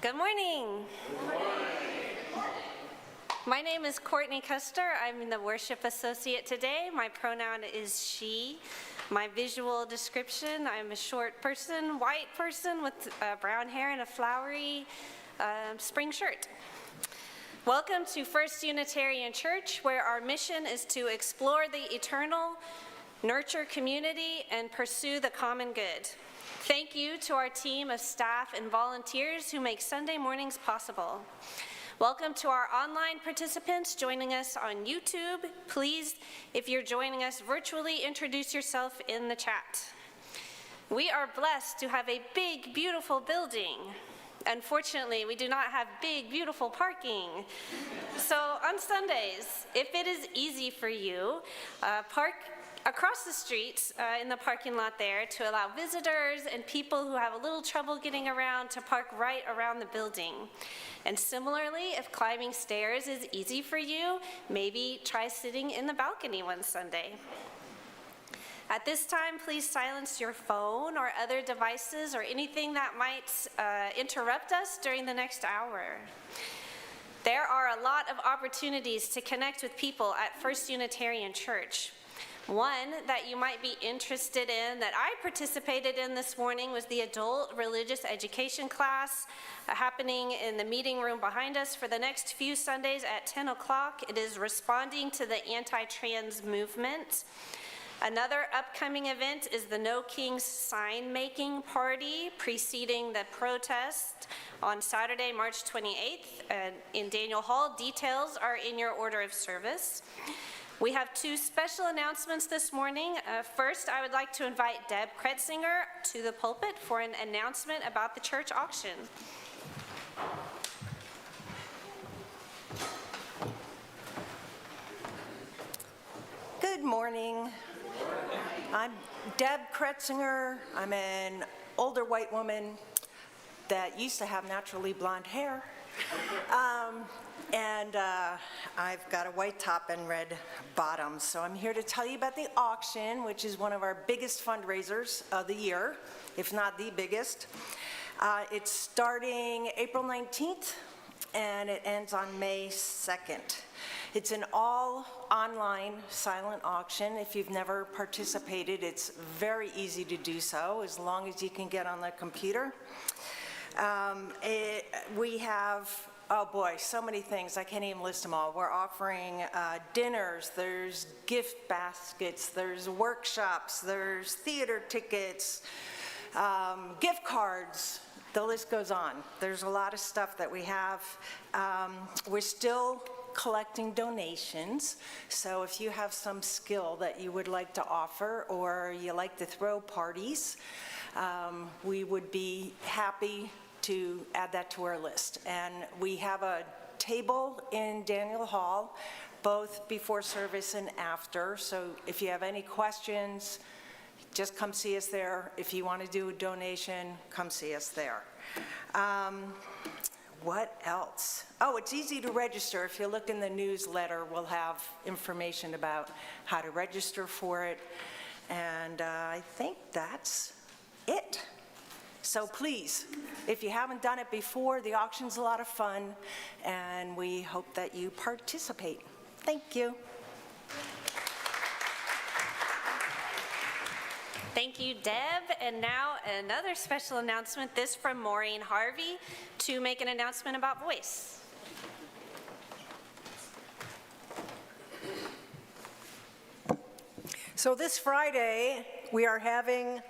Good morning. Good morning. My name is Courtney Custer. I'm the worship associate today. My pronoun is she. My visual description, I'm a short person, white person with brown hair and a flowery spring shirt. Welcome to First Unitarian Church, where our mission is to explore the eternal, nurture community, and pursue the common good. Thank you to our team of staff and volunteers who make Sunday mornings possible. Welcome to our online participants joining us on YouTube. Please, if you're joining us virtually, introduce yourself in the chat. We are blessed to have a big, beautiful building. Unfortunately, we do not have big, beautiful parking. So on Sundays, if it is easy for you, park across the street in the parking lot there to allow visitors and people who have a little trouble getting around to park right around the building. And similarly, if climbing stairs is easy for you, maybe try sitting in the balcony one Sunday. At this time, please silence your phone or other devices or anything that might interrupt us during the next hour. There are a lot of opportunities to connect with people at First Unitarian Church. One that you might be interested in that I participated in this morning was the adult religious education class happening in the meeting room behind us for the next few Sundays at 10 o'clock. It is responding to the anti-trans movement. Another upcoming event is the No Kings sign making party preceding the protest on Saturday, March 28th in Daniel Hall. Details are in your order of service. We have two special announcements this morning. First, I would like to invite Deb Kretzinger to the pulpit for an announcement about the church auction. Good morning. I'm Deb Kretzinger. I'm an older white woman that used to have naturally blonde hair. I've got a white top and red bottoms. So I'm here to tell you about the auction, which is one of our biggest fundraisers of the year, if not the biggest. It's starting April 19th, and it ends on May 2nd. It's an all online silent auction. If you've never participated, it's very easy to do so, as long as you can get on the computer. We have, oh boy, so many things. I can't even list them all. We're offering dinners, there's gift baskets, there's workshops, there's theater tickets, gift cards. The list goes on. There's a lot of stuff that we have. We're still collecting donations, so if you have some skill that you would like to offer or you like to throw parties, we would be happy to add that to our list. And we have a table in Daniel Hall, both before service and after, so if you have any questions, just come see us there. If you want to do a donation, come see us there. What else? Oh, it's easy to register. If you look in the newsletter, we'll have information about how to register for it. And I think that's it. So please, if you haven't done it before, the auction's a lot of fun, and we hope that you participate. Thank you. Thank you, Deb. And now another special announcement, this from Maureen Harvey, to make an announcement about Voice. So this Friday, we are having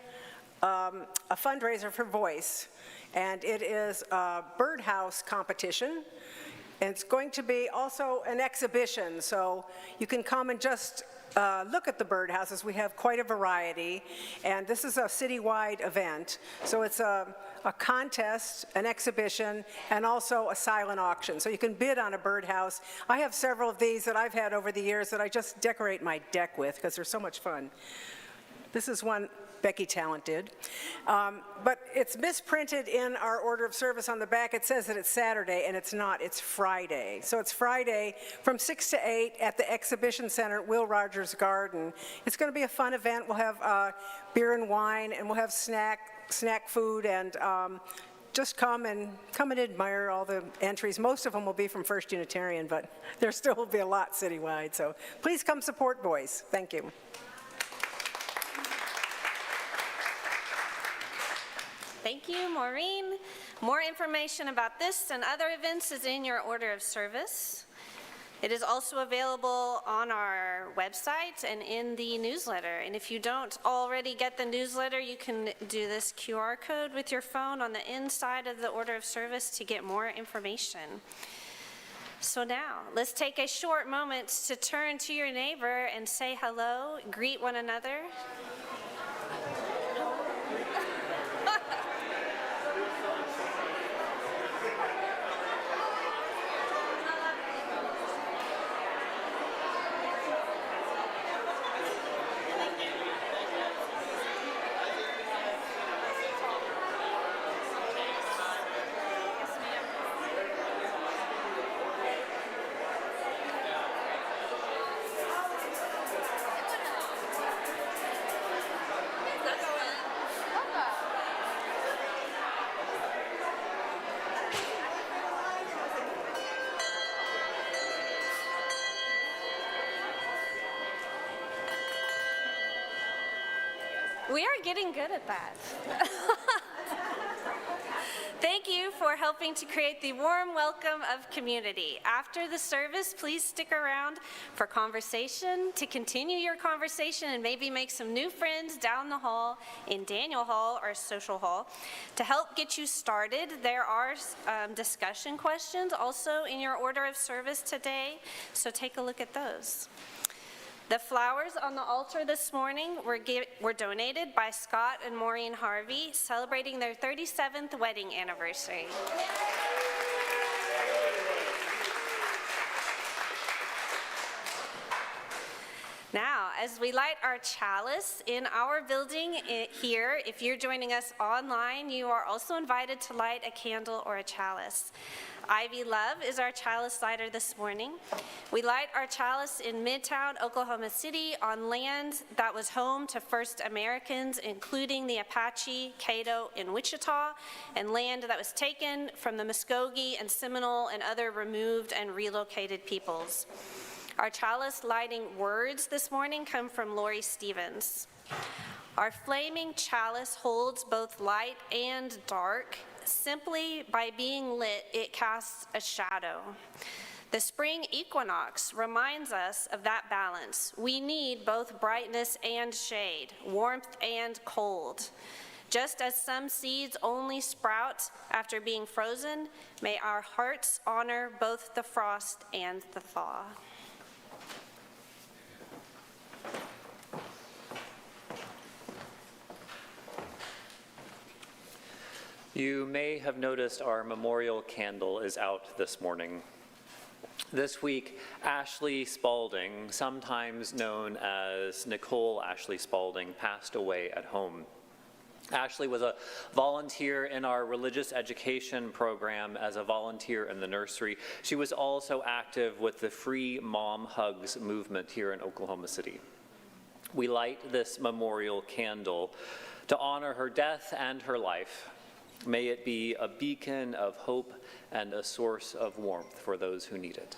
a fundraiser for Voice, and it is a birdhouse competition. And it's going to be also an exhibition, so you can come and just look at the birdhouses. We have quite a variety, and this is a citywide event. So it's a contest, an exhibition, and also a silent auction. So you can bid on a birdhouse. I have several of these that I've had over the years that I just decorate my deck with because they're so much fun. This is one Becky Talent did. But it's misprinted in our order of service on the back. It says that it's Saturday, and it's not. It's Friday. So it's Friday from 6 to 8 at the Exhibition Center at Will Rogers Garden. It's going to be a fun event. We'll have beer and wine, and we'll have snack food and just come and admire all the entries. Most of them will be from First Unitarian, but there still will be a lot citywide. So please come support Voice. Thank you. Thank you, Maureen. More information about this and other events is in your order of service. It is also available on our website and in the newsletter. And if you don't already get the newsletter, you can do this QR code with your phone on the inside of the order of service to get more information. So now, let's take a short moment to turn to your neighbor and say hello, greet one another. We are getting good at that. Thank you for helping to create the warm welcome of community. After the service, please stick around for conversation, to continue your conversation and maybe make some new friends down the hall in Daniel Hall or Social Hall. To help get you started, there are discussion questions also in your order of service today, so take a look at those. The flowers on the altar this morning were donated by Scott and Maureen Harvey, celebrating their 37th wedding anniversary. Now, as we light our chalice in our building here, if you're joining us online, you are also invited to light a candle or a chalice. Ivy Love is our chalice lighter this morning. We light our chalice in Midtown, Oklahoma City, on land that was home to First Americans, including the Apache, Caddo, and Wichita, and land that was taken from the Muskogee and Seminole and other removed and relocated peoples. Our chalice lighting words this morning come from Lori Stevens. Our flaming chalice holds both light and dark. Simply by being lit, it casts a shadow. The spring equinox reminds us of that balance. We need both brightness and shade, warmth and cold. Just as some seeds only sprout after being frozen, may our hearts honor both the frost and the thaw. You may have noticed our memorial candle is out this morning. This week, Ashley Spaulding, sometimes known as Nicole Ashley Spaulding, passed away at home. Ashley was a volunteer in our religious education program as a volunteer in the nursery. She was also active with the Free Mom Hugs movement here in Oklahoma City. We light this memorial candle to honor her death and her life. May it be a beacon of hope and a source of warmth for those who need it.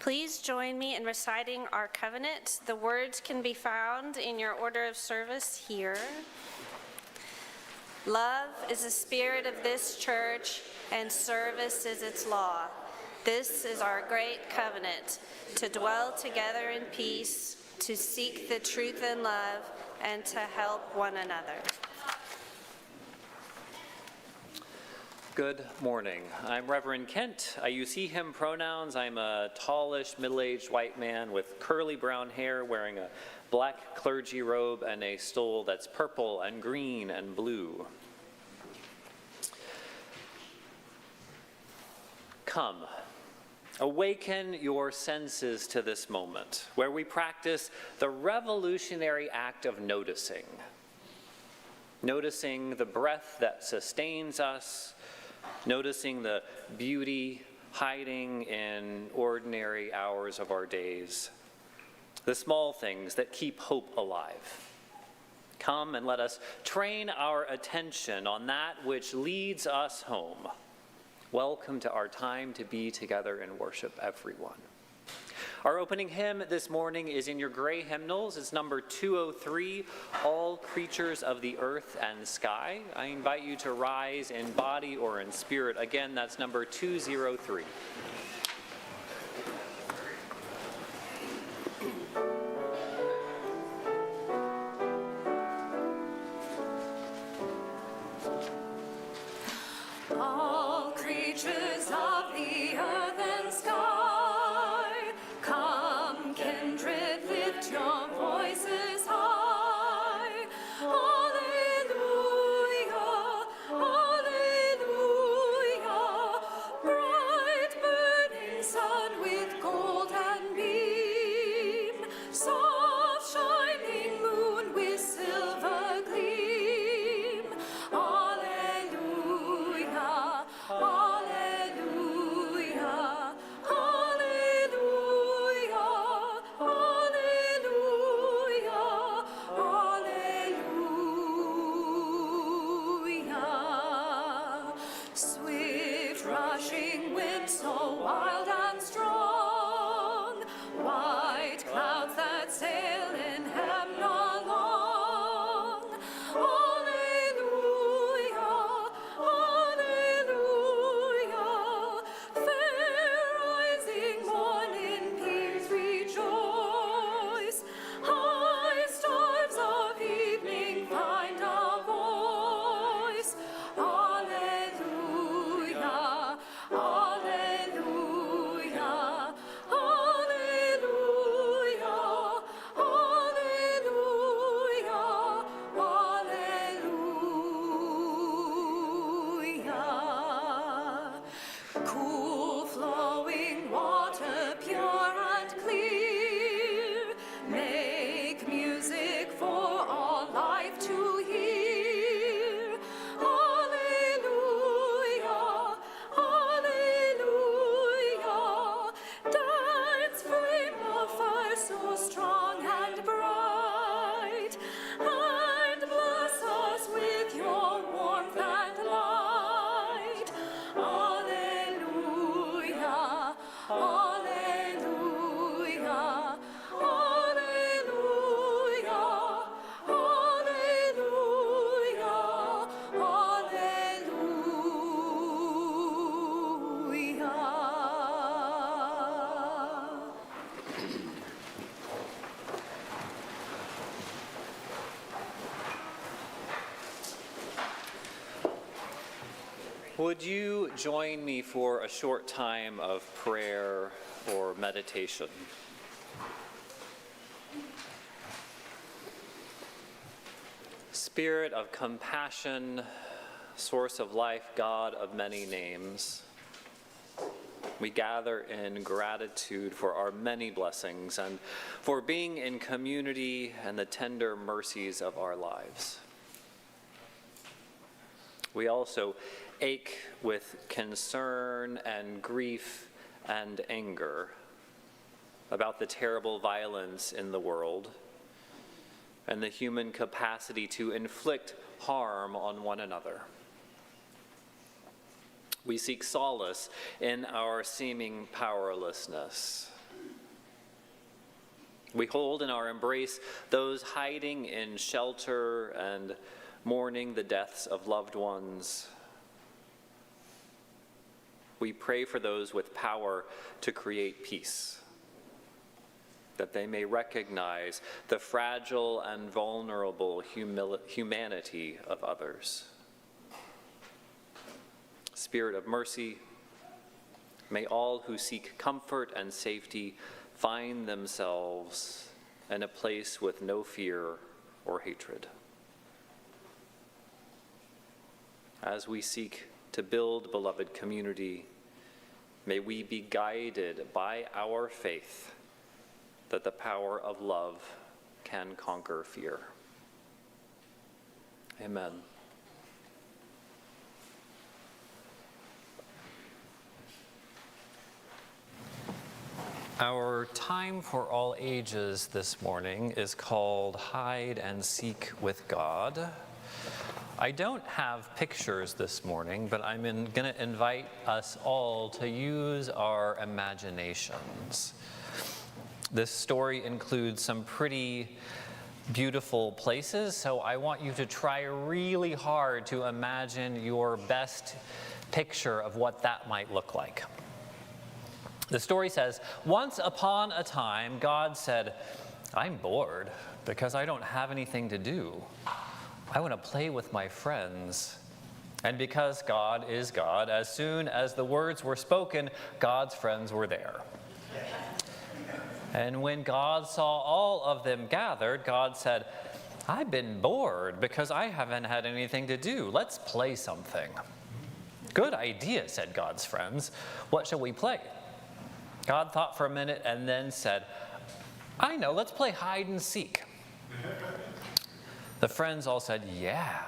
Please join me in reciting our covenant. The words can be found in your order of service here. Love is the spirit of this church, and service is its law. This is our great covenant, to dwell together in peace, to seek the truth in love, and to help one another. Good morning. I'm Reverend Kent. I use he, him pronouns. I'm a tallish, middle-aged white man with curly brown hair, wearing a black clergy robe and a stole that's purple and green and blue. Come, awaken your senses to this moment, where we practice the revolutionary act of noticing. Noticing the breath that sustains us, noticing the beauty hiding in ordinary hours of our days, the small things that keep hope alive. Come and let us train our attention on that which leads us home. Welcome to our time to be together and worship, everyone. Our opening hymn this morning is in your gray hymnals. It's number 203, All Creatures of the Earth and Sky. I invite you to rise in body or in spirit. Again, that's number 203. All creatures of the earth and sky, come, kindred, lift your voices high. Alleluia, alleluia. Bright burning sun with gold and beam, soft shining moon with silver gleam. Alleluia, alleluia, alleluia, alleluia, alleluia. Swift rushing wind so wild and strong, white clouds that sail in heaven along. Alleluia, alleluia. Fair rising morning peers rejoice. High stars of evening find a voice. Alleluia, alleluia, alleluia, alleluia, alleluia. Cool flowing water, pure and clear, make music for all life to hear. Alleluia, alleluia. Dance, flame of fire so strong and bright, and bless us with your warmth and light. Alleluia, alleluia, alleluia, alleluia, alleluia. Would you join me for a short time of prayer or meditation? Spirit of compassion, source of life, God of many names, we gather in gratitude for our many blessings and for being in community and the tender mercies of our lives. We also ache with concern and grief and anger about the terrible violence in the world and the human capacity to inflict harm on one another. We seek solace in our seeming powerlessness. We hold in our embrace those hiding in shelter and mourning the deaths of loved ones. We pray for those with power to create peace, that they may recognize the fragile and vulnerable humanity of others. Spirit of mercy, may all who seek comfort and safety find themselves in a place with no fear or hatred. As we seek to build beloved community, may we be guided by our faith that the power of love can conquer fear. Amen. Our time for all ages this morning is called Hide and Seek with God. I don't have pictures this morning, but I'm going to invite us all to use our imaginations. This story includes some pretty beautiful places, so I want you to try really hard to imagine your best picture of what that might look like. The story says, once upon a time, God said, I'm bored because I don't have anything to do. I want to play with my friends. And because God is God, as soon as the words were spoken, God's friends were there. And when God saw all of them gathered, God said, I've been bored because I haven't had anything to do. Let's play something. Good idea, said God's friends. What shall we play? God thought for a minute and then said, I know, let's play hide and seek. The friends all said, yeah.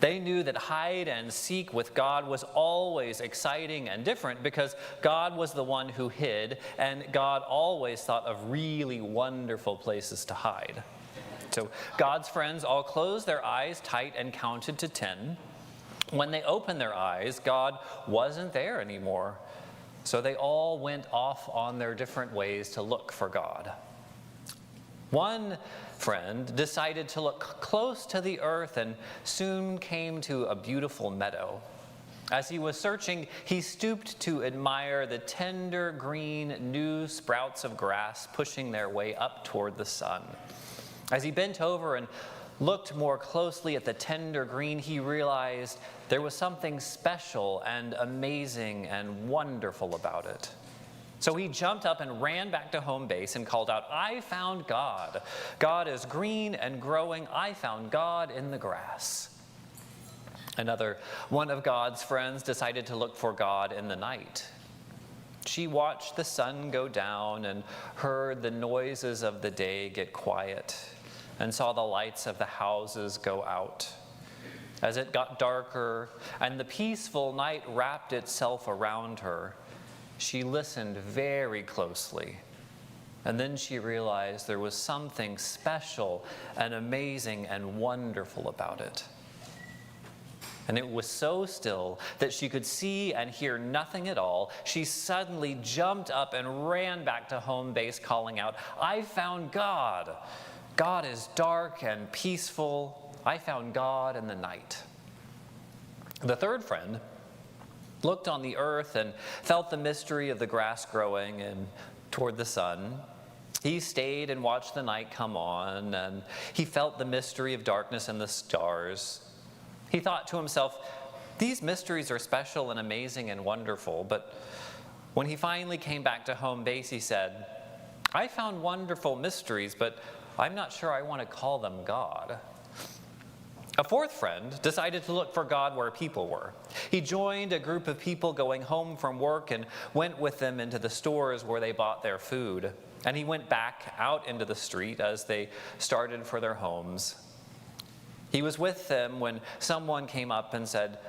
They knew that hide and seek with God was always exciting and different because God was the one who hid, and God always thought of really wonderful places to hide. So God's friends all closed their eyes tight and counted to 10. When they opened their eyes, God wasn't there anymore. So they all went off on their different ways to look for God. One friend decided to look close to the earth and soon came to a beautiful meadow. As he was searching, he stooped to admire the tender green new sprouts of grass pushing their way up toward the sun. As he bent over and looked more closely at the tender green, he realized there was something special and amazing and wonderful about it. So he jumped up and ran back to home base and called out, I found God. God is green and growing. I found God in the grass. Another one of God's friends decided to look for God in the night. She watched the sun go down and heard the noises of the day get quiet, and saw the lights of the houses go out. As it got darker and the peaceful night wrapped itself around her, she listened very closely. And then she realized there was something special and amazing and wonderful about it. And it was so still that she could see and hear nothing at all. She suddenly jumped up and ran back to home base calling out, I found God. God is dark and peaceful. I found God in the night. The third friend looked on the earth and felt the mystery of the grass growing and toward the sun. He stayed and watched the night come on, and he felt the mystery of darkness and the stars. He thought to himself, these mysteries are special and amazing and wonderful, but when he finally came back to home base, he said, I found wonderful mysteries, but I'm not sure I want to call them God. A fourth friend decided to look for God where people were. He joined a group of people going home from work and went with them into the stores where they bought their food. And he went back out into the street as they started for their homes. He was with them when someone came up and said,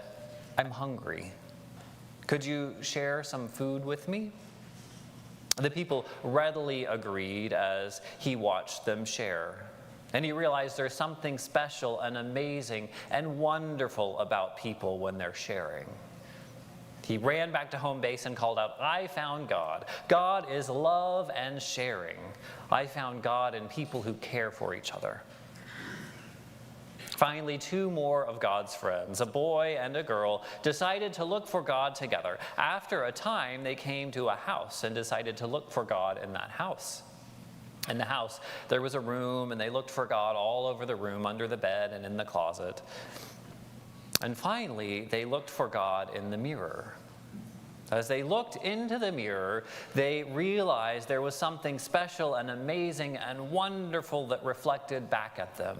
I'm hungry. Could you share some food with me? The people readily agreed as he watched them share. And he realized there's something special and amazing and wonderful about people when they're sharing. He ran back to home base and called out, I found God. God is love and sharing. I found God in people who care for each other. Finally, two more of God's friends, a boy and a girl, decided to look for God together. After a time, they came to a house and decided to look for God in that house. In the house, there was a room, and they looked for God all over the room, under the bed and in the closet. And finally, they looked for God in the mirror. As they looked into the mirror, they realized there was something special and amazing and wonderful that reflected back at them.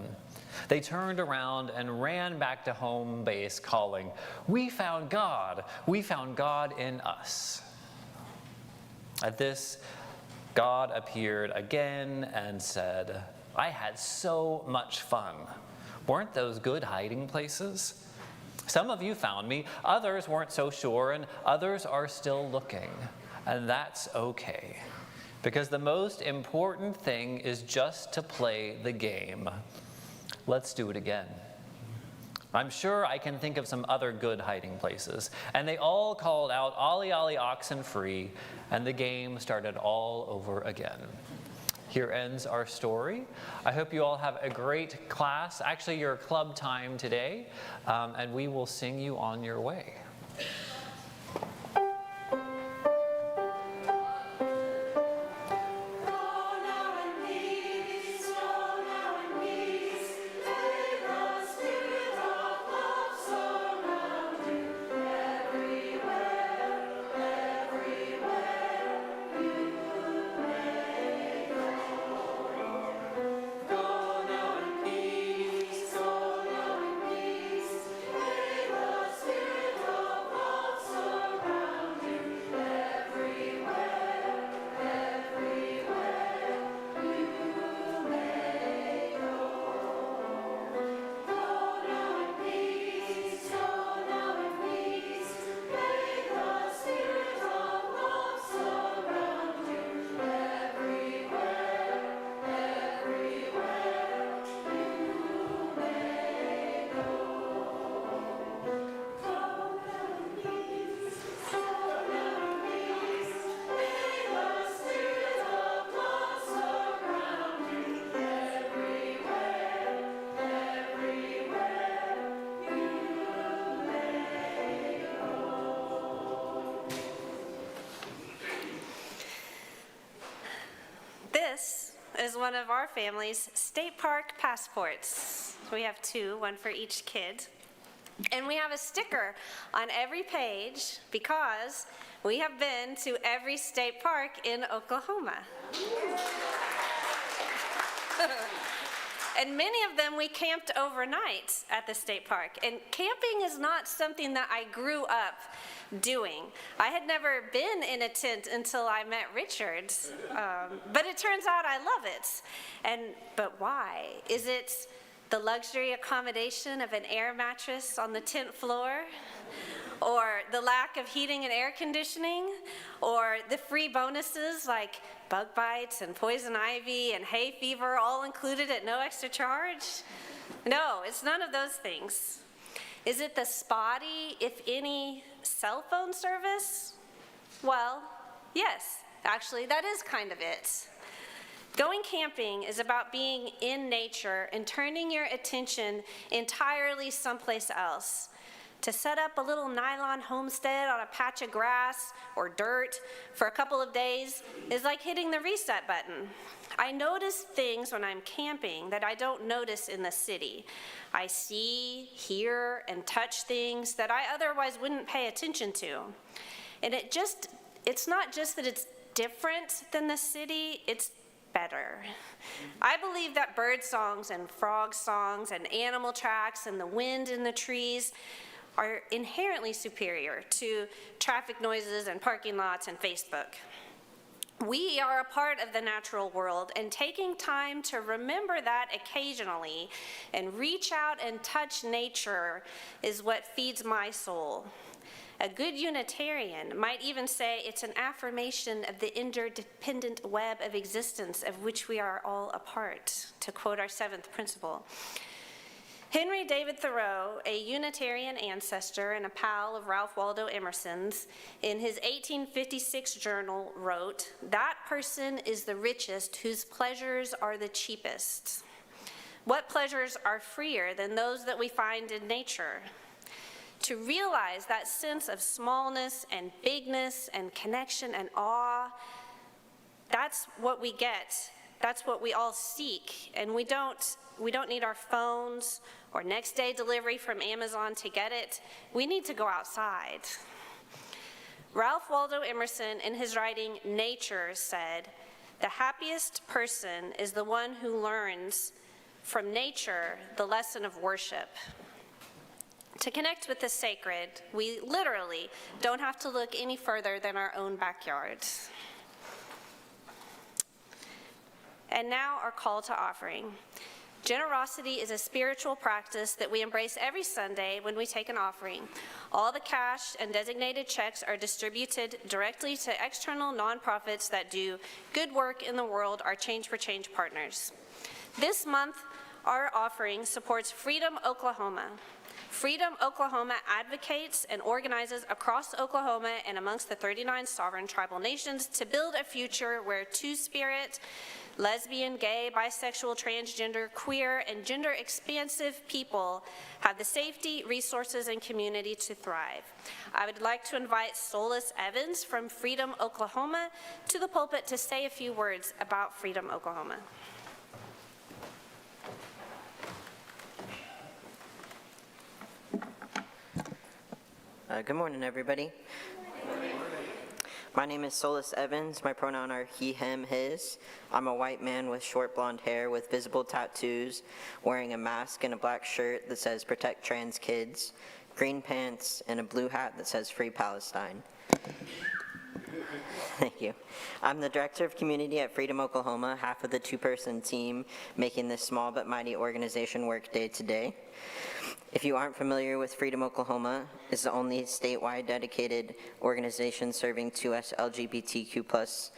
They turned around and ran back to home base calling, we found God. We found God in us. At this, God appeared again and said, "I had so much fun. Weren't those good hiding places? Some of you found me, others weren't so sure, and others are still looking. And that's okay, because the most important thing is just to play the game. Let's do it again." I'm sure I can think of some other good hiding places. And they all called out, "Ollie, ollie, oxen free," and the game started all over again. Here ends our story. I hope you all have a great class, actually your club time today, and we will sing you on your way. This is one of our family's state park passports. We have two, one for each kid. And we have a sticker on every page because we have been to every state park in Oklahoma. And many of them we camped overnight at the state park. And camping is not something that I grew up doing. I had never been in a tent until I met Richard, but it turns out I love it. But why? Is it the luxury accommodation of an air mattress on the tent floor? Or the lack of heating and air conditioning? Or the free bonuses like bug bites and poison ivy and hay fever all included at no extra charge? No, it's none of those things. Is it the spotty, if any, cell phone service? Well, yes, actually, that is kind of it. Going camping is about being in nature and turning your attention entirely someplace else. To set up a little nylon homestead on a patch of grass or dirt for a couple of days is like hitting the reset button. I notice things when I'm camping that I don't notice in the city. I see, hear, and touch things that I otherwise wouldn't pay attention to. And it's not just that it's different than the city, it's better. I believe that bird songs and frog songs and animal tracks and the wind in the trees are inherently superior to traffic noises and parking lots and Facebook. We are a part of the natural world, and taking time to remember that occasionally and reach out and touch nature is what feeds my soul. A good Unitarian might even say it's an affirmation of the interdependent web of existence of which we are all a part, to quote our seventh principle. Henry David Thoreau, a Unitarian ancestor and a pal of Ralph Waldo Emerson's, in his 1856 journal wrote, "That person is the richest whose pleasures are the cheapest." What pleasures are freer than those that we find in nature? To realize that sense of smallness and bigness and connection and awe, that's what we get. That's what we all seek, and we don't need our phones or next day delivery from Amazon to get it. We need to go outside. Ralph Waldo Emerson, in his writing Nature, said, "The happiest person is the one who learns from nature the lesson of worship." To connect with the sacred, we literally don't have to look any further than our own backyards. And now our call to offering. Generosity is a spiritual practice that we embrace every Sunday when we take an offering. All the cash and designated checks are distributed directly to external nonprofits that do good work in the world, our Change for Change partners. This month, our offering supports Freedom Oklahoma. Freedom Oklahoma advocates and organizes across Oklahoma and amongst the 39 sovereign tribal nations to build a future where two-spirit, lesbian, gay, bisexual, transgender, queer, and gender-expansive people have the safety, resources, and community to thrive. I would like to invite Solis Evans from Freedom Oklahoma to the pulpit to say a few words about Freedom Oklahoma. Good morning, everybody. My name is Solis Evans. My pronouns are he, him, his. I'm a white man with short blonde hair with visible tattoos, wearing a mask and a black shirt that says Protect Trans Kids, green pants, and a blue hat that says Free Palestine. Thank you. I'm the Director of Community at Freedom Oklahoma, half of the two-person team making this small but mighty organization work day to day. If you aren't familiar with Freedom Oklahoma, it's the only statewide dedicated organization serving 2S LGBTQ+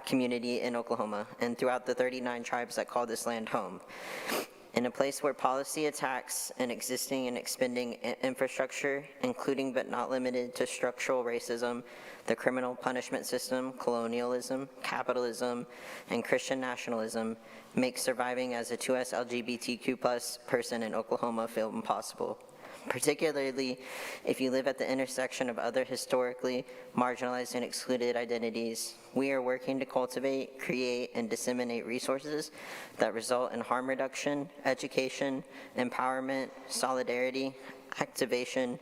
community in Oklahoma and throughout the 39 tribes that call this land home. In a place where policy attacks and existing and expending infrastructure, including but not limited to structural racism, the criminal punishment system, colonialism, capitalism, and Christian nationalism, make surviving as a 2S LGBTQ+ person in Oklahoma feel impossible. Particularly if you live at the intersection of other historically marginalized and excluded identities. We are working to cultivate, create, and disseminate resources that result in harm reduction, education, empowerment, solidarity, activation,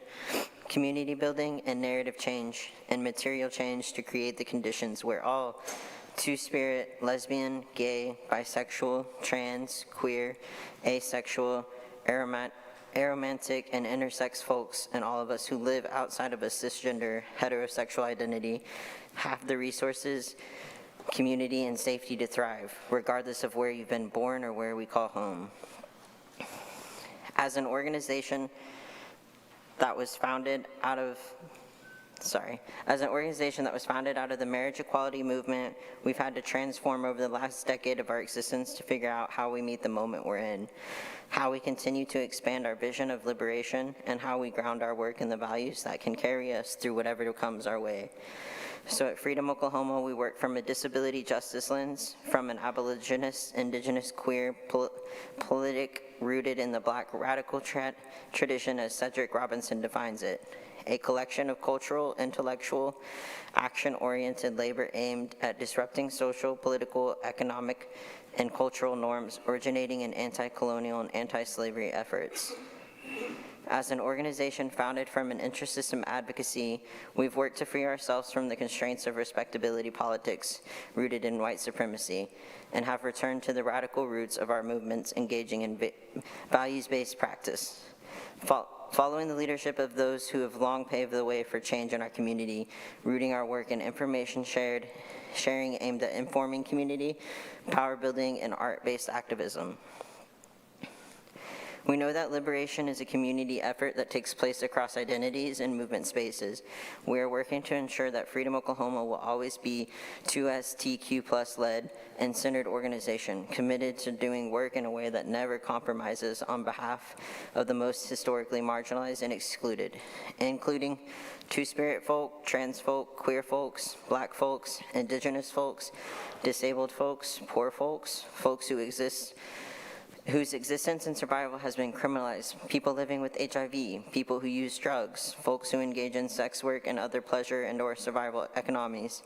community building, and narrative change, and material change to create the conditions where all two-spirit, lesbian, gay, bisexual, trans, queer, asexual, aromantic, and intersex folks, and all of us who live outside of a cisgender heterosexual identity have the resources, community, and safety to thrive, regardless of where you've been born or where we call home. As an organization that was founded out of the marriage equality movement, we've had to transform over the last decade of our existence to figure out how we meet the moment we're in, how we continue to expand our vision of liberation, and how we ground our work in the values that can carry us through whatever comes our way. So at Freedom Oklahoma, we work from a disability justice lens, from an abolitionist, indigenous, queer, politic rooted in the Black radical tradition as Cedric Robinson defines it. A collection of cultural, intellectual, action-oriented labor aimed at disrupting social, political, economic, and cultural norms originating in anti-colonial and anti-slavery efforts. As an organization founded from an interest system advocacy, we've worked to free ourselves from the constraints of respectability politics rooted in white supremacy, and have returned to the radical roots of our movements engaging in values-based practice. Following the leadership of those who have long paved the way for change in our community, rooting our work in information sharing aimed at informing community, power building, and art-based activism. We know that liberation is a community effort that takes place across identities and movement spaces. We are working to ensure that Freedom Oklahoma will always be 2STQ+ led and centered organization, committed to doing work in a way that never compromises on behalf of the most historically marginalized and excluded, including two-spirit folk, trans folk, queer folks, black folks, indigenous folks, disabled folks, poor folks, folks whose existence and survival has been criminalized, people living with HIV, people who use drugs, folks who engage in sex work and other pleasure and or survival economies,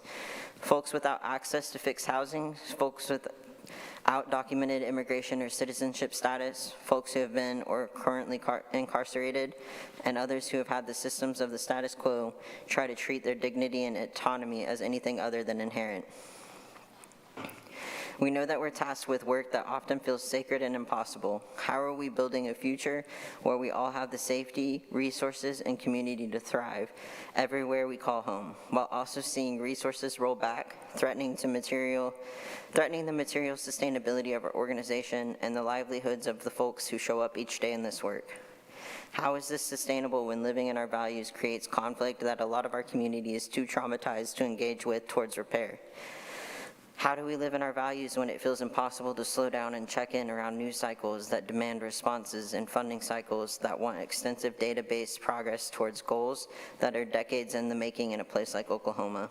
folks without access to fixed housing, folks without documented immigration or citizenship status, folks who have been or currently incarcerated, and others who have had the systems of the status quo try to treat their dignity and autonomy as anything other than inherent. We know that we're tasked with work that often feels sacred and impossible. How are we building a future where we all have the safety, resources, and community to thrive everywhere we call home, while also seeing resources roll back, threatening the material sustainability of our organization and the livelihoods of the folks who show up each day in this work? How is this sustainable when living in our values creates conflict that a lot of our community is too traumatized to engage with towards repair? How do we live in our values when it feels impossible to slow down and check in around news cycles that demand responses and funding cycles that want extensive database progress towards goals that are decades in the making in a place like Oklahoma?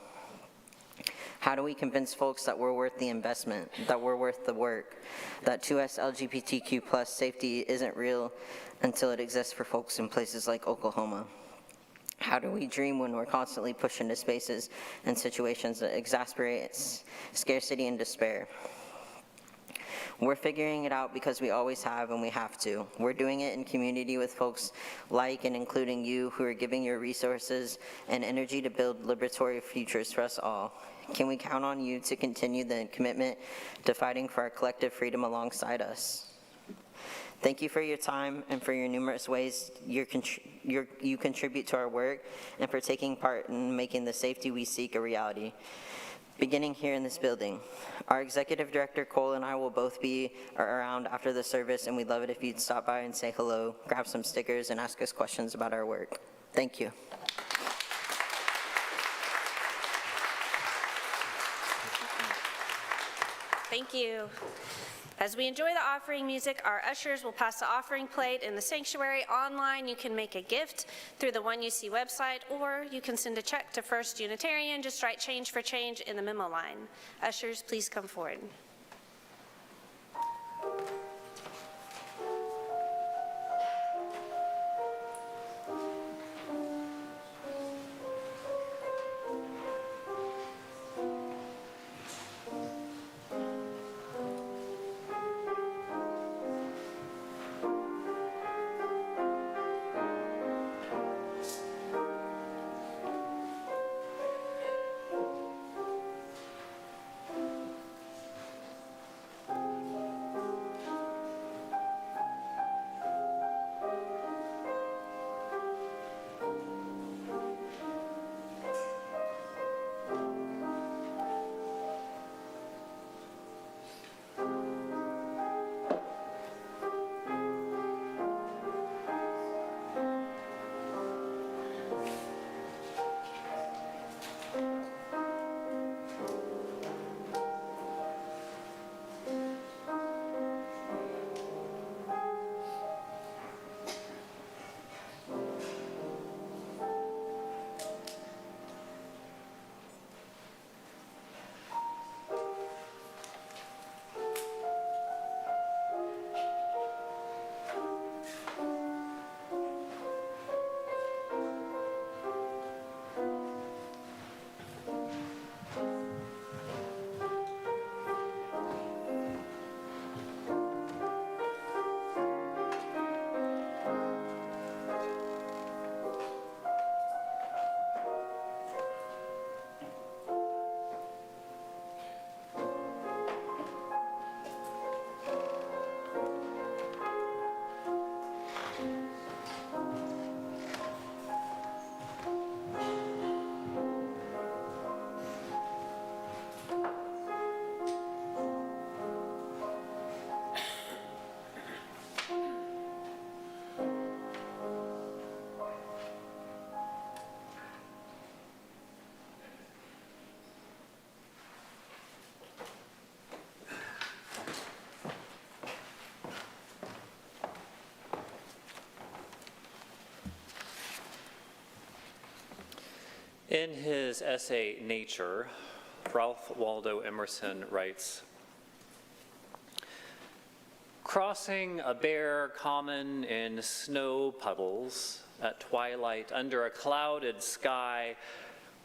How do we convince folks that we're worth the investment, that we're worth the work, that 2S LGBTQ+ safety isn't real until it exists for folks in places like Oklahoma? How do we dream when we're constantly pushed into spaces and situations that exasperate scarcity and despair? We're figuring it out because we always have and we have to. We're doing it in community with folks like and including you who are giving your resources and energy to build liberatory futures for us all. Can we count on you to continue the commitment to fighting for our collective freedom alongside us? Thank you for your time and for your numerous ways you contribute to our work and for taking part in making the safety we seek a reality. Beginning here in this building. Our executive director, Cole, and I will both be around after the service, and we'd love it if you'd stop by and say hello, grab some stickers, and ask us questions about our work. Thank you. Thank you. As we enjoy the offering music, our ushers will pass the offering plate in the sanctuary. Online, you can make a gift through the One UC website, or you can send a check to First Unitarian. Just write change for change in the memo line. Ushers, please come forward. In his essay, Nature, Ralph Waldo Emerson writes, "Crossing a bare common in snow puddles at twilight under a clouded sky,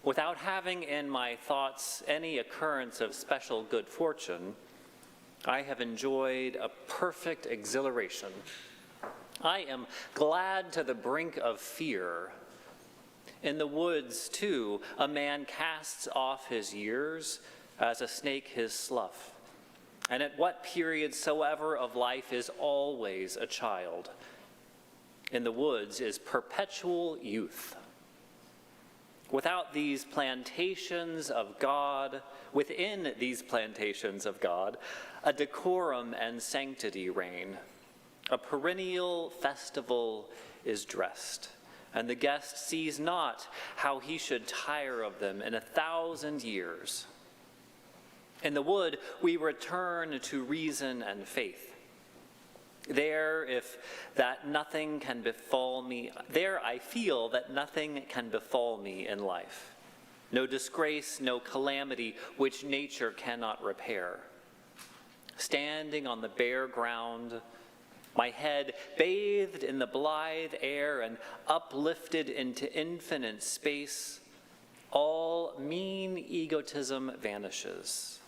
without having in my thoughts any occurrence of special good fortune, I have enjoyed a perfect exhilaration. I am glad to the brink of fear. In the woods, too, a man casts off his years as a snake his slough. and at what period soever of life is always a child. In the woods is perpetual youth. Within these plantations of God, a decorum and sanctity reign. A perennial festival is dressed, and the guest sees not how he should tire of them in 1,000 years. In the wood, we return to reason and faith. There, I feel that nothing can befall me in life. No disgrace, no calamity which nature cannot repair. Standing on the bare ground, my head bathed in the blithe air and uplifted into infinite space, all mean egotism vanishes.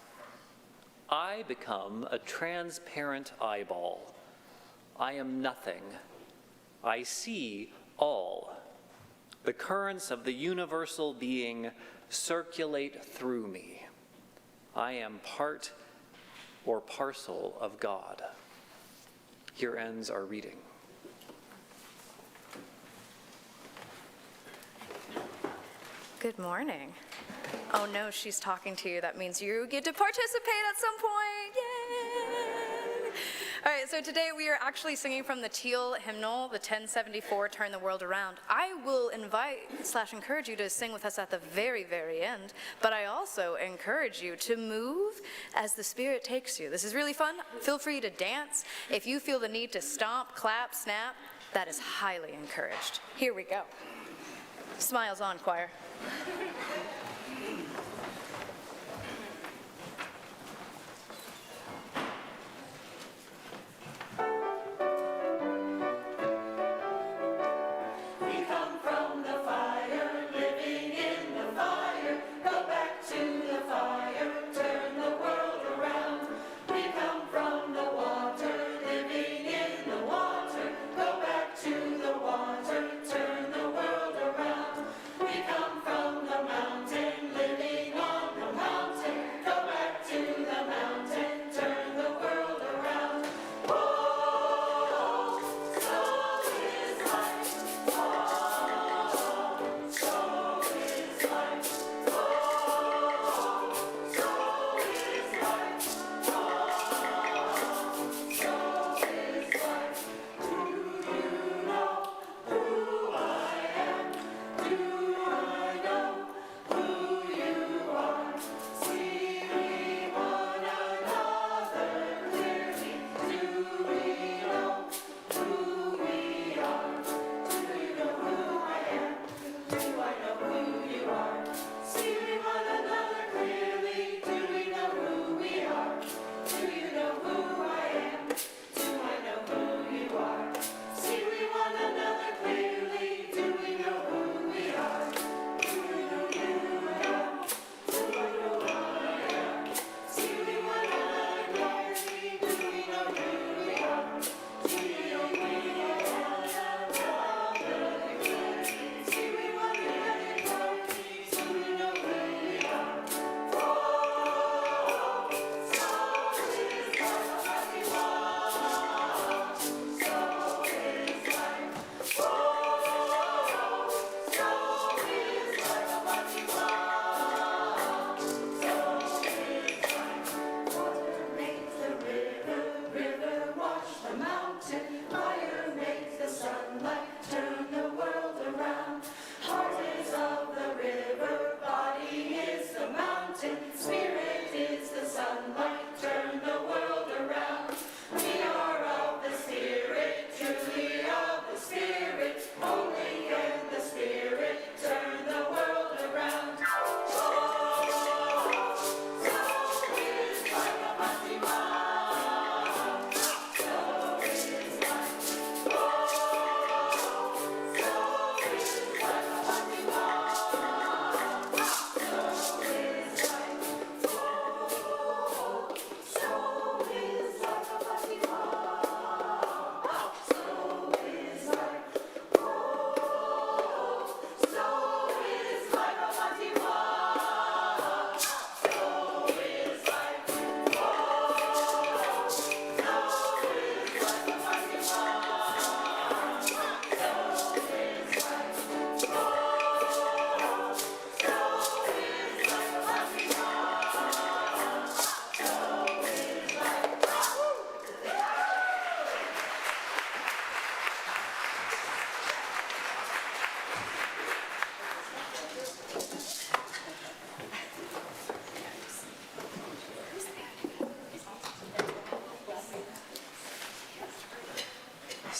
I become a transparent eyeball. I am nothing. I see all. The currents of the universal being circulate through me. I am part or parcel of God. Here ends our reading. Good morning. Oh no, she's talking to you. That means you get to participate at some point. Yay! All right, so today we are actually singing from the Teal hymnal, the 1074, Turn the World Around. I will invite/encourage you to sing with us at the very, very end, but I also encourage you to move as the Spirit takes you. This is really fun. Feel free to dance. If you feel the need to stomp, clap, snap, that is highly encouraged. Here we go. Smiles on, choir. From the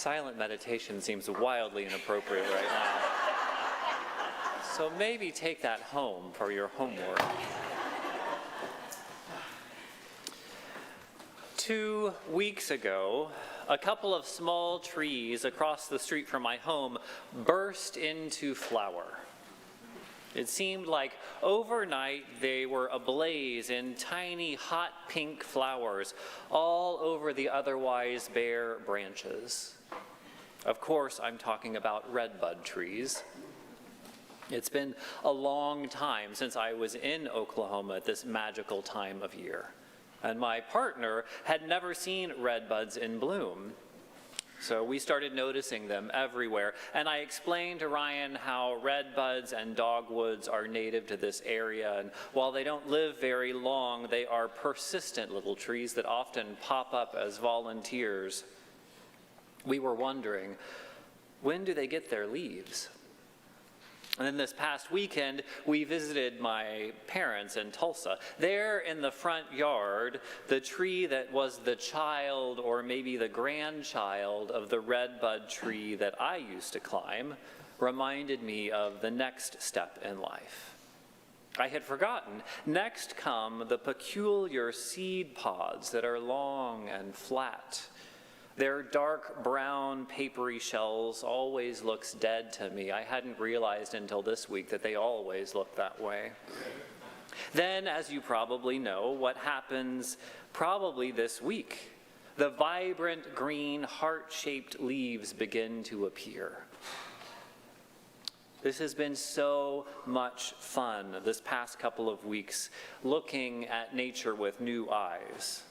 silent meditation seems wildly inappropriate right now. So maybe take that home for your homework. 2 weeks ago, a couple of small trees across the street from my home burst into flower. It seemed like overnight they were ablaze in tiny hot pink flowers all over the otherwise bare branches. Of course, I'm talking about redbud trees. It's been a long time since I was in Oklahoma at this magical time of year, and my partner had never seen redbuds in bloom. So we started noticing them everywhere, and I explained to Ryan how redbuds and dogwoods are native to this area, and while they don't live very long, they are persistent little trees that often pop up as volunteers. We were wondering, when do they get their leaves? And then this past weekend, we visited my parents in Tulsa. There in the front yard, the tree that was the child or maybe the grandchild of the redbud tree that I used to climb reminded me of the next step in life. I had forgotten. Next come the peculiar seed pods that are long and flat. Their dark brown papery shells always looks dead to me. I hadn't realized until this week that they always look that way. Then, as you probably know, what happens probably this week? The vibrant green heart-shaped leaves begin to appear. This has been so much fun this past couple of weeks, looking at nature with new eyes,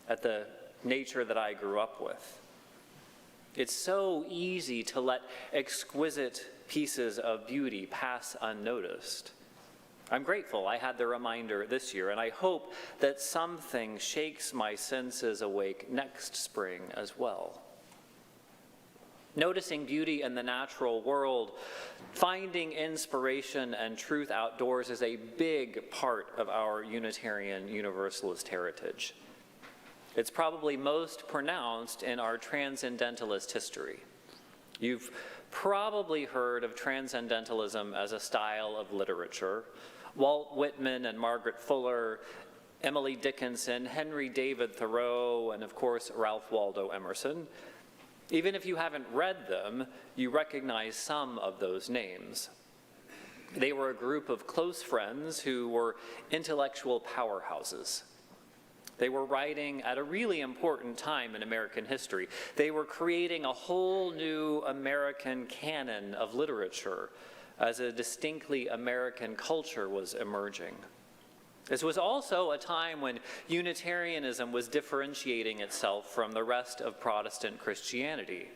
at the nature that I grew up with. It's so easy to let exquisite pieces of beauty pass unnoticed. I'm grateful I had the reminder this year, and I hope that something shakes my senses awake next spring as well. Noticing beauty in the natural world, finding inspiration and truth outdoors is a big part of our Unitarian Universalist heritage. It's probably most pronounced in our Transcendentalist history. You've probably heard of Transcendentalism as a style of literature. Walt Whitman and Margaret Fuller, Emily Dickinson, Henry David Thoreau, and of course Ralph Waldo Emerson. Even if you haven't read them, you recognize some of those names. They were a group of close friends who were intellectual powerhouses. They were writing at a really important time in American history. They were creating a whole new American canon of literature as a distinctly American culture was emerging. This was also a time when Unitarianism was differentiating itself from the rest of Protestant Christianity.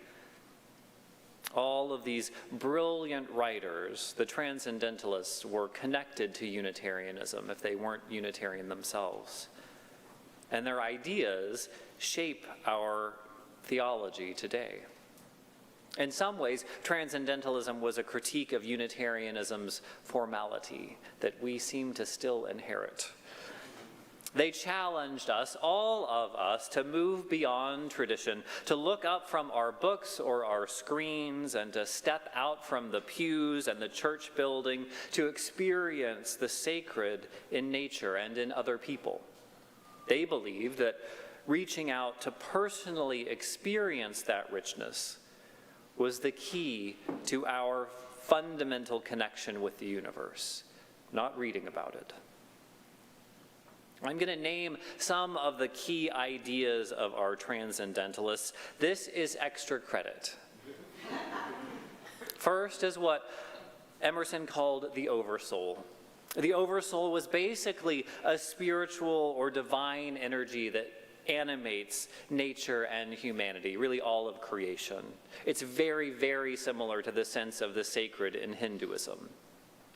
All of these brilliant writers, the Transcendentalists, were connected to Unitarianism if they weren't Unitarian themselves. And their ideas shape our theology today. In some ways, Transcendentalism was a critique of Unitarianism's formality that we seem to still inherit. They challenged us, all of us, to move beyond tradition, to look up from our books or our screens, and to step out from the pews and the church building to experience the sacred in nature and in other people. They believed that reaching out to personally experience that richness was the key to our fundamental connection with the universe, not reading about it. I'm going to name some of the key ideas of our Transcendentalists. This is extra credit. First is what Emerson called the Oversoul. The Oversoul was basically a spiritual or divine energy that animates nature and humanity, really all of creation. It's very, very similar to the sense of the sacred in Hinduism.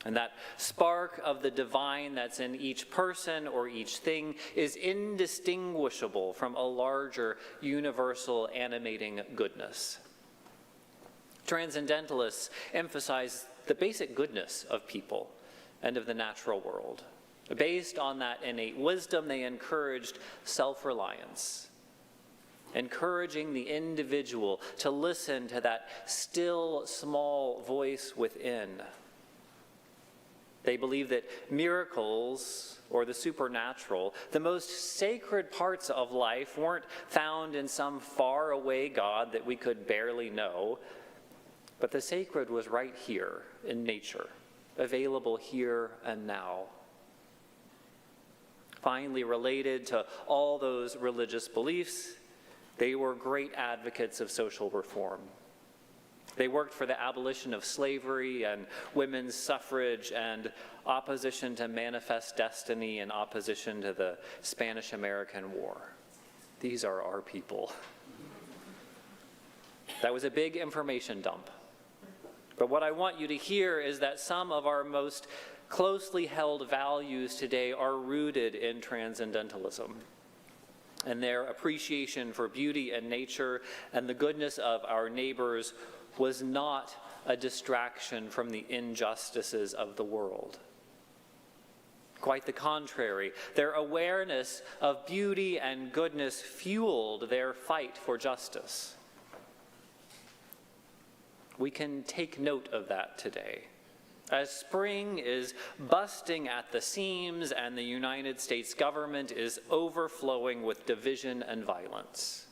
And that spark of the divine that's in each person or each thing is indistinguishable from a larger, universal, animating goodness. Transcendentalists emphasize the basic goodness of people and of the natural world. Based on that innate wisdom, they encouraged self-reliance. encouraging the individual to listen to that still small voice within. They believe that miracles, or the supernatural, the most sacred parts of life, weren't found in some faraway God that we could barely know, but the sacred was right here in nature, available here and now. Finally, related to all those religious beliefs, they were great advocates of social reform. They worked for the abolition of slavery and women's suffrage and opposition to manifest destiny and opposition to the Spanish-American War. These are our people. That was a big information dump. But what I want you to hear is that some of our most closely held values today are rooted in transcendentalism. And their appreciation for beauty and nature and the goodness of our neighbors was not a distraction from the injustices of the world. Quite the contrary, their awareness of beauty and goodness fueled their fight for justice. We can take note of that today. As spring is busting at the seams and the United States government is overflowing with division and violence.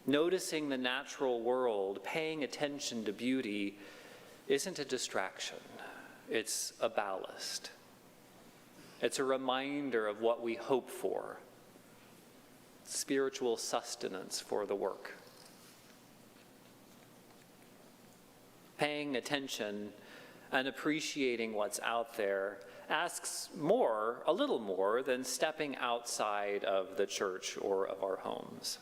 Noticing the natural world, paying attention to beauty, isn't a distraction. It's a ballast. It's a reminder of what we hope for, spiritual sustenance for the work. Paying attention and appreciating what's out there asks more, a little more, than stepping outside of the church or of our homes.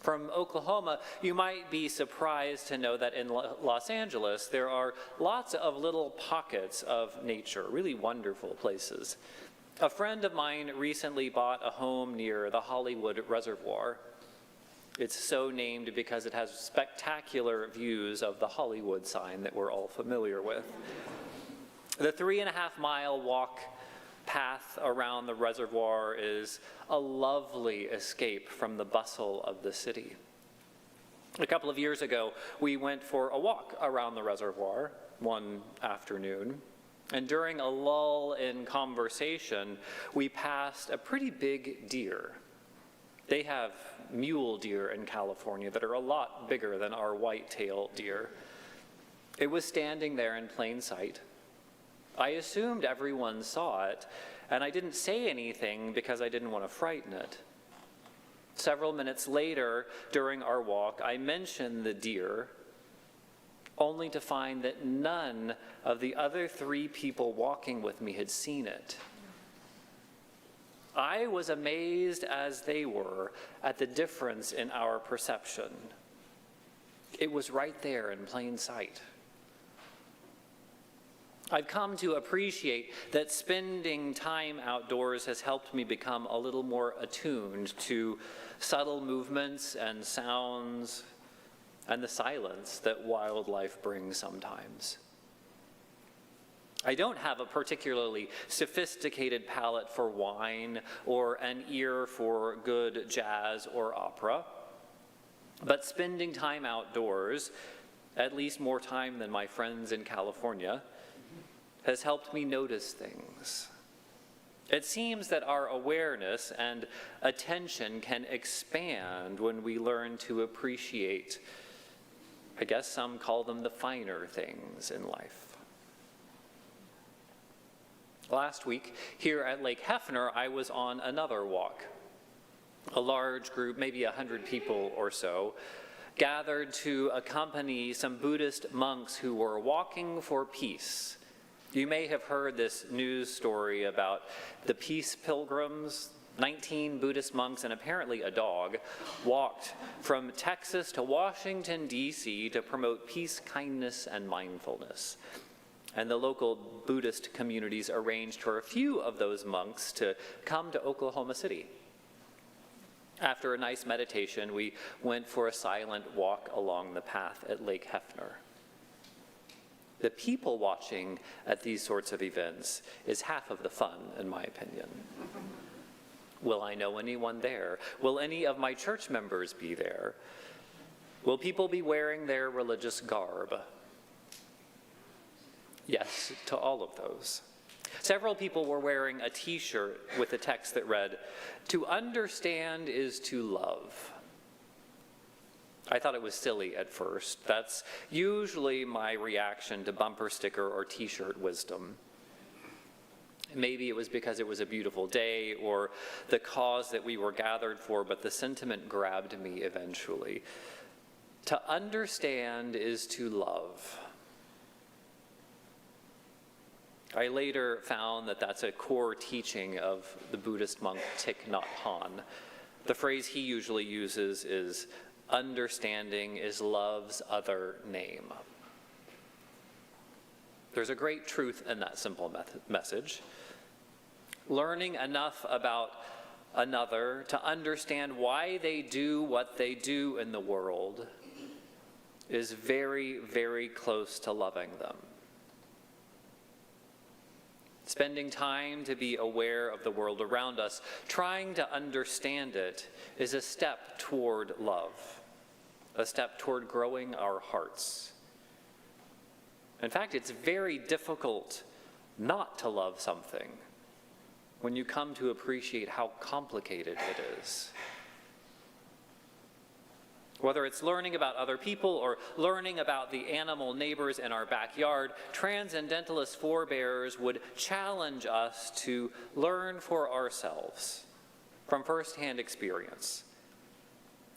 From Oklahoma, you might be surprised to know that in Los Angeles, there are lots of little pockets of nature, really wonderful places. A friend of mine recently bought a home near the Hollywood Reservoir. It's so named because it has spectacular views of the Hollywood sign that we're all familiar with. The 3.5-mile walk path around the reservoir is a lovely escape from the bustle of the city. A couple of years ago, we went for a walk around the reservoir one afternoon, and during a lull in conversation, we passed a pretty big deer. They have mule deer in California that are a lot bigger than our white-tailed deer. It was standing there in plain sight. I assumed everyone saw it, and I didn't say anything because I didn't want to frighten it. Several minutes later, during our walk, I mentioned the deer, only to find that none of the other 3 people walking with me had seen it. I was amazed as they were at the difference in our perception. It was right there in plain sight. I've come to appreciate that spending time outdoors has helped me become a little more attuned to subtle movements and sounds and the silence that wildlife brings sometimes. I don't have a particularly sophisticated palate for wine or an ear for good jazz or opera, but spending time outdoors, at least more time than my friends in California, has helped me notice things. It seems that our awareness and attention can expand when we learn to appreciate, I guess some call them the finer things in life. Last week, here at Lake Hefner, I was on another walk. A large group, maybe 100 people or so, gathered to accompany some Buddhist monks who were walking for peace. You may have heard this news story about the peace pilgrims. 19 Buddhist monks and apparently a dog walked from Texas to Washington, D.C. to promote peace, kindness, and mindfulness. And the local Buddhist communities arranged for a few of those monks to come to Oklahoma City. After a nice meditation, we went for a silent walk along the path at Lake Hefner. The people watching at these sorts of events is half of the fun, in my opinion. Will I know anyone there? Will any of my church members be there? Will people be wearing their religious garb? Yes, to all of those. Several people were wearing a t-shirt with a text that read, "To understand is to love." I thought it was silly at first. That's usually my reaction to bumper sticker or t-shirt wisdom. Maybe it was because it was a beautiful day or the cause that we were gathered for, but the sentiment grabbed me eventually. To understand is to love. I later found that that's a core teaching of the Buddhist monk Thich Nhat Hanh. The phrase he usually uses is, "Understanding is love's other name." There's a great truth in that simple message. Learning enough about another to understand why they do what they do in the world is very, very close to loving them. Spending time to be aware of the world around us, trying to understand it, is a step toward love, a step toward growing our hearts. In fact, it's very difficult not to love something when you come to appreciate how complicated it is. Whether it's learning about other people or learning about the animal neighbors in our backyard, Transcendentalist forebears would challenge us to learn for ourselves from firsthand experience.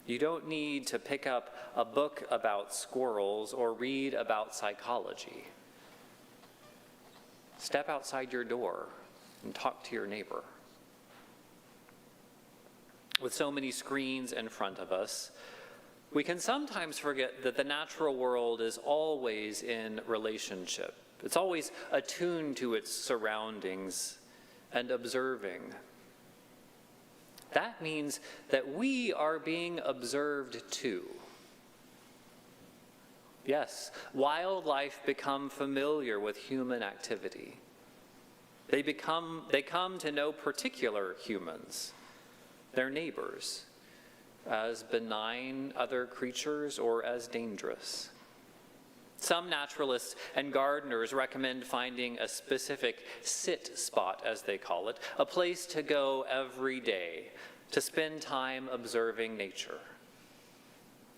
You don't need to pick up a book about squirrels or read about psychology. Step outside your door and talk to your neighbor. With so many screens in front of us, we can sometimes forget that the natural world is always in relationship. It's always attuned to its surroundings and observing. That means that we are being observed too. Yes, wildlife become familiar with human activity. They come to know particular humans, their neighbors, as benign other creatures or as dangerous. Some naturalists and gardeners recommend finding a specific sit spot, as they call it, a place to go every day to spend time observing nature.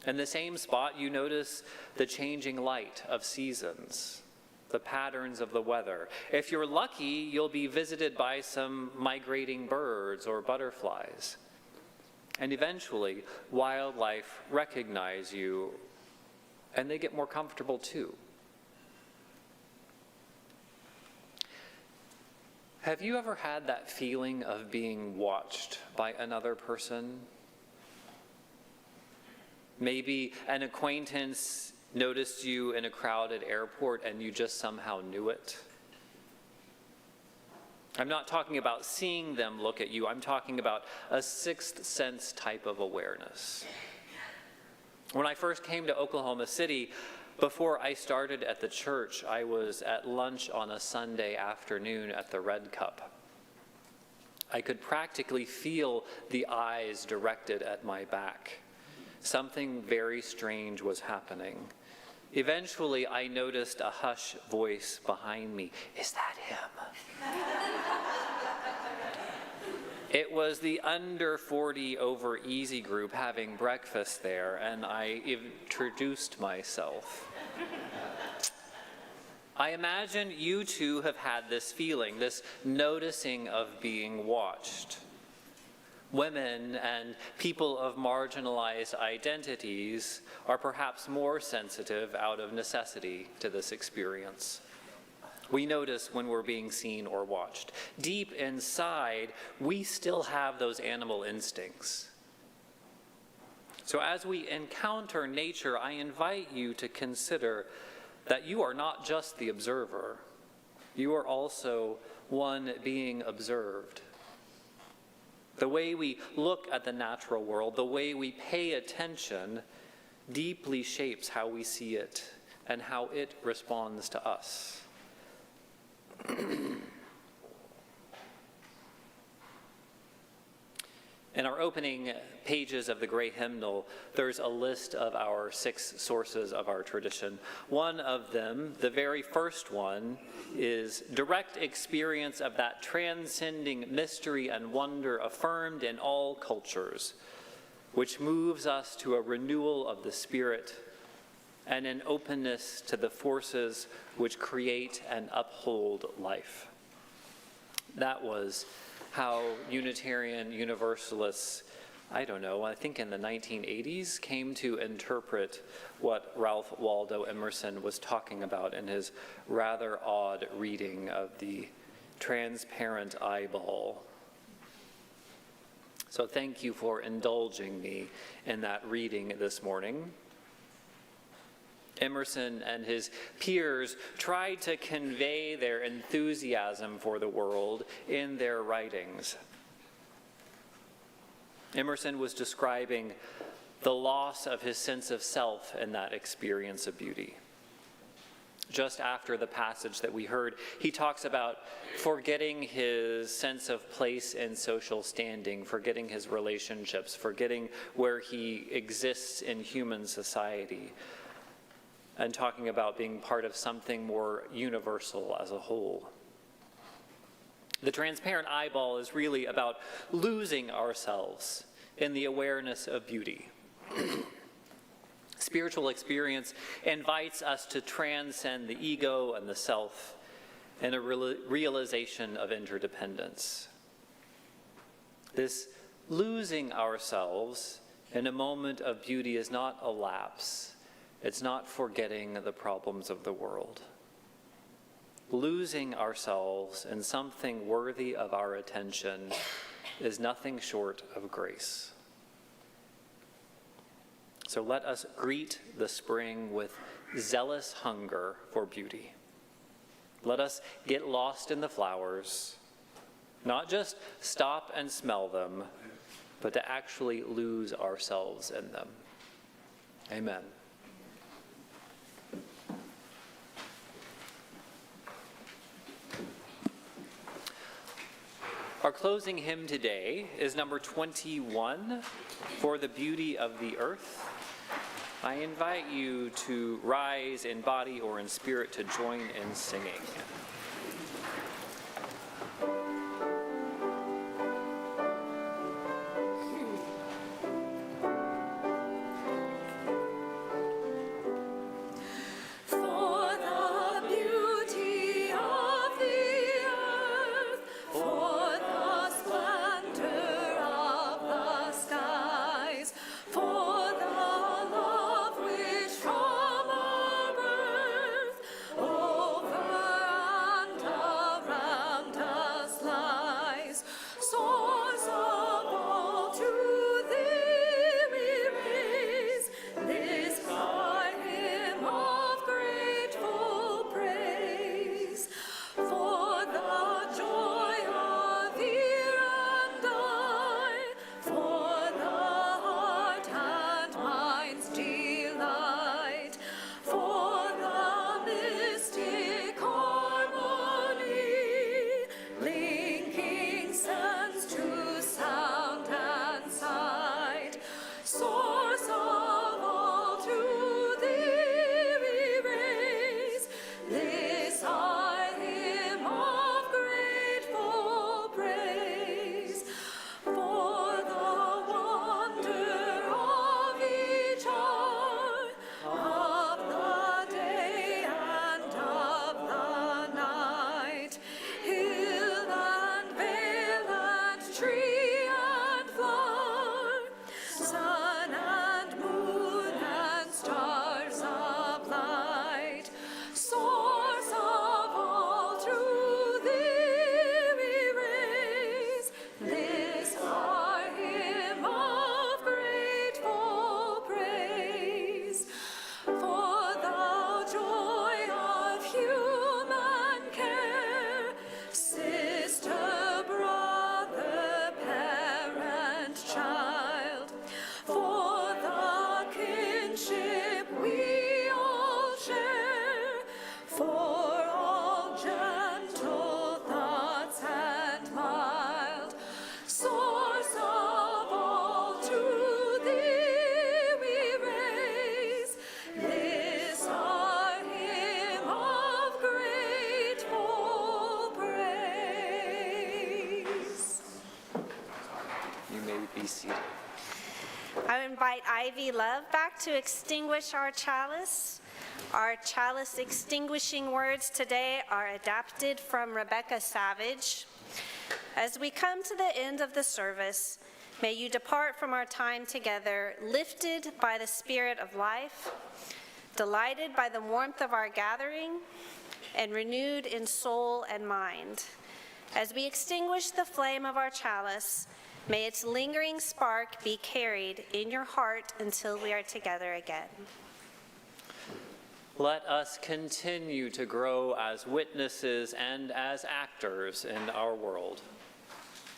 In the same spot, you notice the changing light of seasons, the patterns of the weather. If you're lucky, you'll be visited by some migrating birds or butterflies. And eventually, wildlife recognize you, and they get more comfortable too. Have you ever had that feeling of being watched by another person? Maybe an acquaintance noticed you in a crowded airport and you just somehow knew it. I'm not talking about seeing them look at you. I'm talking about a sixth sense type of awareness. When I first came to Oklahoma City, before I started at the church, I was at lunch on a Sunday afternoon at the Red Cup. I could practically feel the eyes directed at my back. Something very strange was happening. Eventually, I noticed a hush voice behind me. Is that him? It was the under 40 over easy group having breakfast there, and I introduced myself. I imagine you too have had this feeling, this noticing of being watched. Women and people of marginalized identities are perhaps more sensitive out of necessity to this experience. We notice when we're being seen or watched. Deep inside, we still have those animal instincts. So as we encounter nature, I invite you to consider that you are not just the observer. You are also one being observed. The way we look at the natural world, the way we pay attention, deeply shapes how we see it and how it responds to us. In our opening pages of the Great Hymnal, there's a list of our 6 sources of our tradition. One of them, the very first one, is direct experience of that transcending mystery and wonder affirmed in all cultures, which moves us to a renewal of the spirit and an openness to the forces which create and uphold life. That was how Unitarian Universalists, I think in the 1980s, came to interpret what Ralph Waldo Emerson was talking about in his rather odd reading of the transparent eyeball. So thank you for indulging me in that reading this morning. Emerson and his peers tried to convey their enthusiasm for the world in their writings. Emerson was describing the loss of his sense of self in that experience of beauty. Just after the passage that we heard, he talks about forgetting his sense of place and social standing, forgetting his relationships, forgetting where he exists in human society, and talking about being part of something more universal as a whole. The transparent eyeball is really about losing ourselves in the awareness of beauty. Spiritual experience invites us to transcend the ego and the self in a realization of interdependence. This losing ourselves in a moment of beauty is not a lapse. It's not forgetting the problems of the world. Losing ourselves in something worthy of our attention is nothing short of grace. So let us greet the spring with zealous hunger for beauty. Let us get lost in the flowers, not just stop and smell them, but to actually lose ourselves in them. Amen. Our closing hymn today is number 21, For the Beauty of the Earth. I invite you to rise in body or in spirit to join in singing. Over invite Ivy Love back to extinguish our chalice. Our chalice extinguishing words today are adapted from Rebecca Savage. As we come to the end of the service, may you depart from our time together lifted by the spirit of life, delighted by the warmth of our gathering, and renewed in soul and mind. As we extinguish the flame of our chalice, may its lingering spark be carried in your heart until we are together again. Let us continue to grow as witnesses and as actors in our world.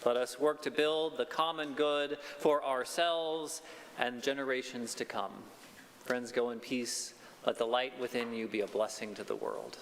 Let us work to build the common good for ourselves and generations to come. Friends, go in peace. Let the light within you be a blessing to the world.